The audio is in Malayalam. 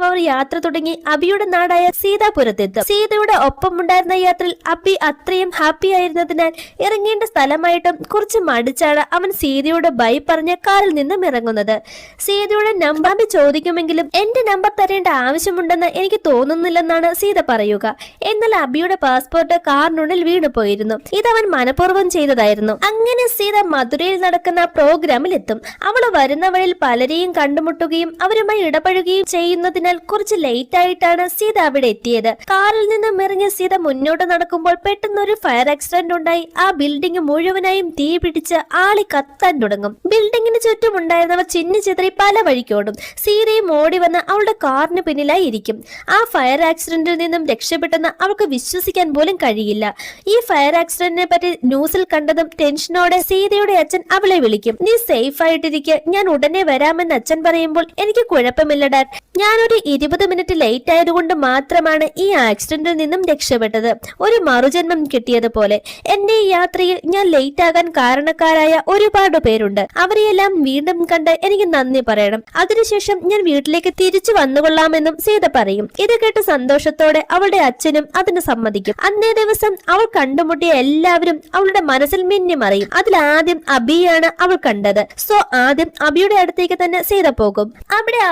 അവർ യാത്ര തുടങ്ങി അബിയുടെ നാടായ സീതാപുരത്തെത്തും. സീതയുടെ ഒപ്പമുണ്ടായിരുന്ന യാത്രയിൽ അബി അത്രയും ഹാപ്പി ആയിരുന്നതിനാൽ ഇറങ്ങേണ്ട സ്ഥലമായിട്ടും കുറച്ച് മടിച്ചാണ് അവൻ സീതയോട് ബൈ പറഞ്ഞ കാറിൽ നിന്നും ഇറങ്ങുന്നത്. സീതയുടെ നമ്പർ അബി ചോദിക്കുമെങ്കിലും എന്റെ നമ്പർ തരേണ്ട ആവശ്യമുണ്ടെന്ന് എനിക്ക് തോന്നുന്നില്ലെന്നാണ് സീത പറയുക. എന്നാൽ അബിയുടെ പാസ്പോർട്ട് കാറിനുള്ളിൽ വീണു പോയിരുന്നു. ഇതവൻ മനഃപൂർവ്വം ചെയ്തതായിരുന്നു. അങ്ങനെ സീത മധുരയിൽ നടക്കുന്ന പ്രോഗ്രാമിൽ എത്തും. അവൾ വരുന്ന വഴിയിൽ പലരെയും കണ്ടുമുട്ടുകയും അവരുമായി ഇടപഴകുകയും ചെയ്യുന്നതിനാൽ കുറച്ച് ലേറ്റ് ആയിട്ടാണ് സീത അവിടെ എത്തിയത്. കാറിൽ നിന്നും ഇറങ്ങിയ സീത മുന്നോട്ട് നടക്കുമ്പോൾ പെട്ടെന്ന് ഒരു ഫയർ ആക്സിഡന്റ് ഉണ്ടായി. ആ ബിൽഡിംഗ് മുഴുവനായും തീ പിടിച്ച് ആളി കത്താൻ തുടങ്ങും. ബിൽഡിങ്ങിന് ചുറ്റും ഉണ്ടായിരുന്നവർ ചിന്നിച്ചിതറി പല വഴിക്കോടും. സീതയും ഓടി വന്ന് അവളുടെ കാറിന് പിന്നിലായി ഇരിക്കും. ആ ഫയർ ആക്സിഡന്റിൽ നിന്നും രക്ഷപ്പെട്ടെന്ന് അവൾക്ക് വിശ്വസിക്കാൻ പോലും കഴിയില്ല. ഈ ഫയർ ആക്സിഡന്റിനെ പറ്റി ന്യൂസിൽ കണ്ടതും ടെൻഷനോടെ സീതയുടെ അച്ഛൻ അവളെ വിളിക്കും. നീ സേഫ് ആയിട്ടിരിക്കെ, ഞാൻ ഉടനെ വരാമെന്ന് അച്ഛൻ പറയുമ്പോൾ എനിക്ക് കുഴപ്പമില്ല ഡാഡ്, ഞാനൊരു 20 മിനിറ്റ് ലേറ്റ് ആയതുകൊണ്ട് മാത്രമാണ് ഈ ആക്സിഡന്റിൽ നിന്നും രക്ഷപ്പെട്ടത്. ഒരു മറുജന്മം കിട്ടിയതുപോലെ. എന്റെ ഈ യാത്രയിൽ ഞാൻ ലേറ്റ് ആകാൻ കാരണക്കാരായ ഒരുപാട് പേരുണ്ട്. അവരെയെല്ലാം വീണ്ടും കണ്ട് എനിക്ക് നന്ദി പറയണം. അതിനുശേഷം ഞാൻ വീട്ടിലേക്ക് തിരിച്ചു വന്നുകൊള്ളാമെന്നും സീത പറയും. ഇത് കേട്ട് സന്തോഷത്തോടെ അവളുടെ അച്ഛനും അതിന് സമ്മതിക്കും. അന്നേ ദിവസം അവൾ കണ്ടുമുട്ടിയ എല്ലാവരും അവളുടെ മനസ്സിൽ മിന്നിമറിയും. അതിലാദ്യം അബിയാണ് അവൾ കണ്ടത്. സോ ആദ്യം അബിയുടെ അടുത്തേക്ക് തന്നെ സീത പോകും. അവിടെ